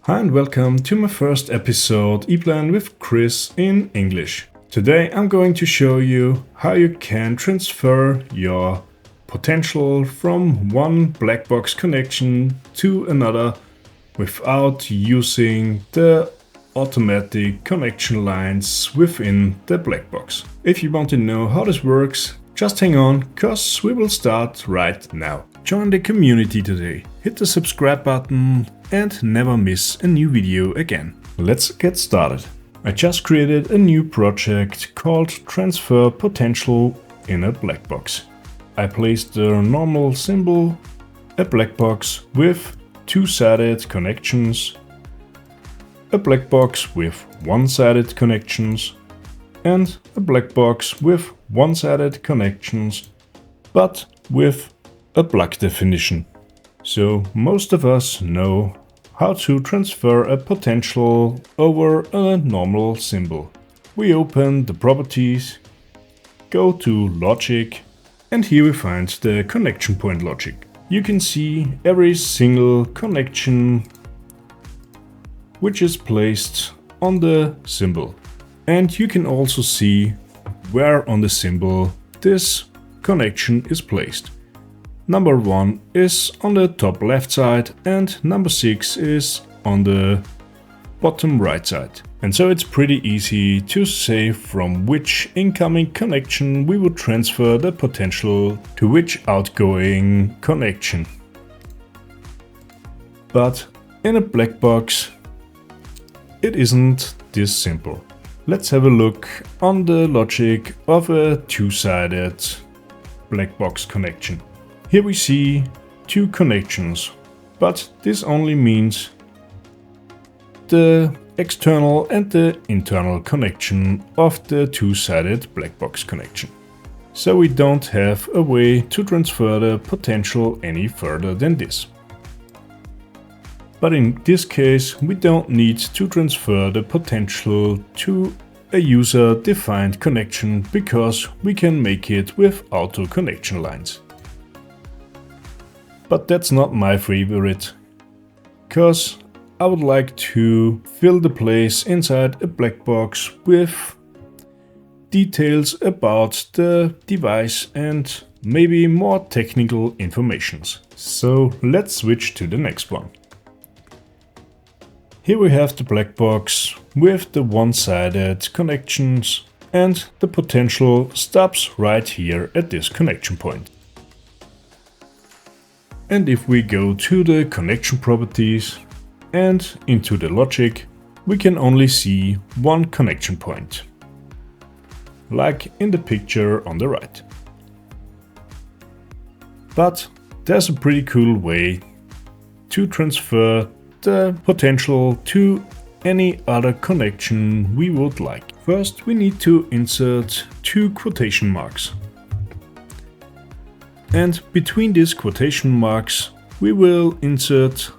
Hi and welcome to my first episode EPLAN with Chris in English. Today I'm going to show you how you can transfer your potential from one Blackbox connection to another without using the automatic connection lines within the Blackbox. If you want to know how this works, just hang on, cause we will start right now. Join the community today, hit the subscribe button and never miss a new video again. Let's get started. I just created a new project called Transfer Potential in a Blackbox. I placed the normal symbol, a Blackbox with two-sided connections, a Blackbox with one-sided connections, and a Blackbox with one-sided connections, but with a block definition. So most of us know how to transfer a potential over a normal symbol. We open the properties, go to logic, and here we find the connection point logic. You can see every single connection which is placed on the symbol. And you can also see where on the symbol this connection is placed. Number 1 is on the top left side and number 6 is on the bottom right side. And so it's pretty easy to say from which incoming connection we would transfer the potential to which outgoing connection. But in a Blackbox, it isn't this simple. Let's have a look on the logic of a two-sided Blackbox connection. Here we see two connections, but this only means the external and the internal connection of the two-sided Blackbox connection. So we don't have a way to transfer the potential any further than this. But in this case, we don't need to transfer the potential to a user-defined connection because we can make it with auto connection lines. But that's not my favorite, cause I would like to fill the place inside a Blackbox with details about the device and maybe more technical informations. So let's switch to the next one. Here we have the Blackbox with the one-sided connections and the potential stops right here at this connection point. And if we go to the connection properties and into the logic, we can only see one connection point, like in the picture on the right. But there's a pretty cool way to transfer the potential to any other connection we would like. First, we need to insert two quotation marks. And between these quotation marks, we will insert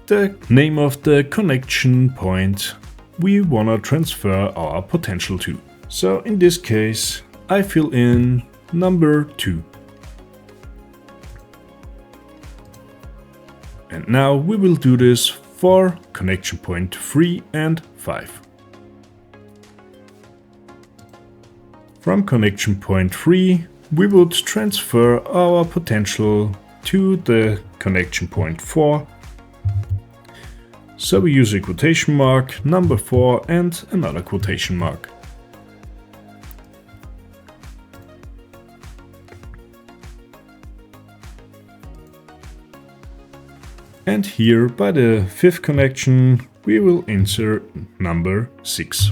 the name of the connection point we want to transfer our potential to. So in this case, I fill in number 2. And now we will do this for connection point 3 and 5. From connection point 3, we would transfer our potential to the connection point 4. So we use a quotation mark, number 4 and another quotation mark. And here by the 5th connection we will insert number 6.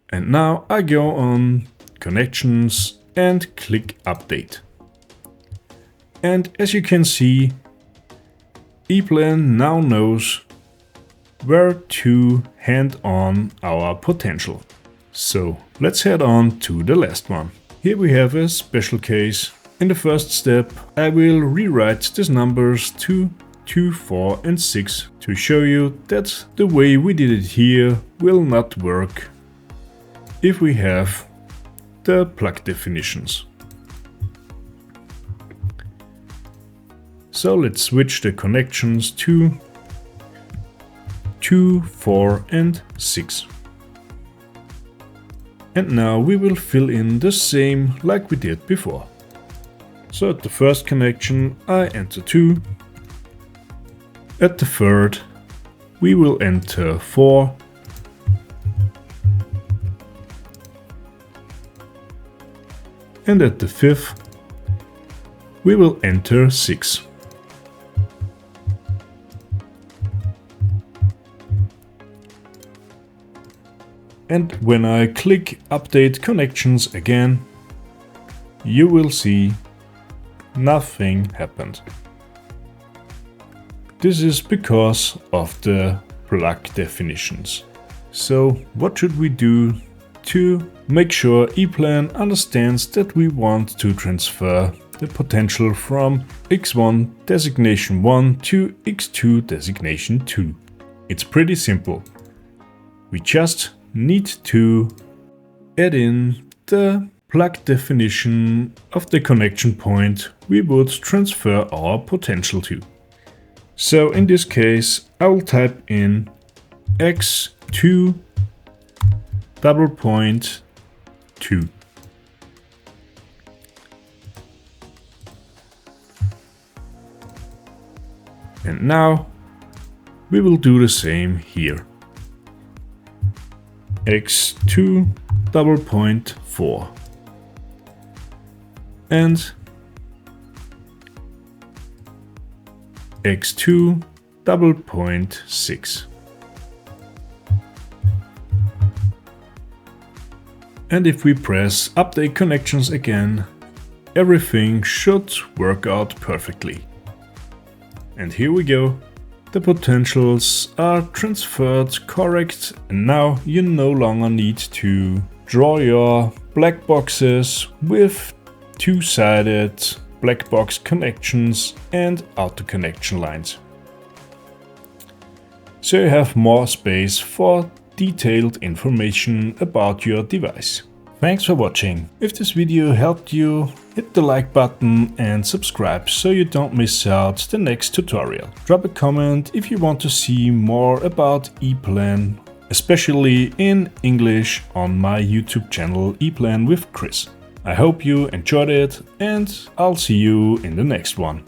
And now I go on Connections and click Update. And as you can see, EPLAN now knows where to hand on our potential. So let's head on to the last one. Here we have a special case. In the first step, I will rewrite these numbers to 2, 4 and 6 to show you that the way we did it here will not work if we have the block definitions. So let's switch the connections to 2, 4 and 6. And now we will fill in the same like we did before. So at the first connection I enter 2. At the third we will enter 4. And at the fifth we will enter 6. And when I click Update Connections again, you will see nothing happened. This is because of the plug definitions. So what should we do to make sure EPLAN understands that we want to transfer the potential from x1 designation 1 to x2 designation 2? It's pretty simple. We just need to add in the plug definition of the connection point we would transfer our potential to. So in this case I will type in x2 double point 2. And now we will do the same here. x2 double point 4 and x2 double point 6. And if we press Update Connections again, everything should work out perfectly. And here we go. The potentials are transferred correct, and now you no longer need to draw your black boxes with two-sided black box connections and outer connection lines. So you have more space for detailed information about your device. Thanks for watching. If this video helped you, hit the like button and subscribe so you don't miss out the next tutorial. Drop a comment if you want to see more about EPLAN, especially in English, on my YouTube channel EPLAN with Chris. I hope you enjoyed it, and I'll see you in the next one.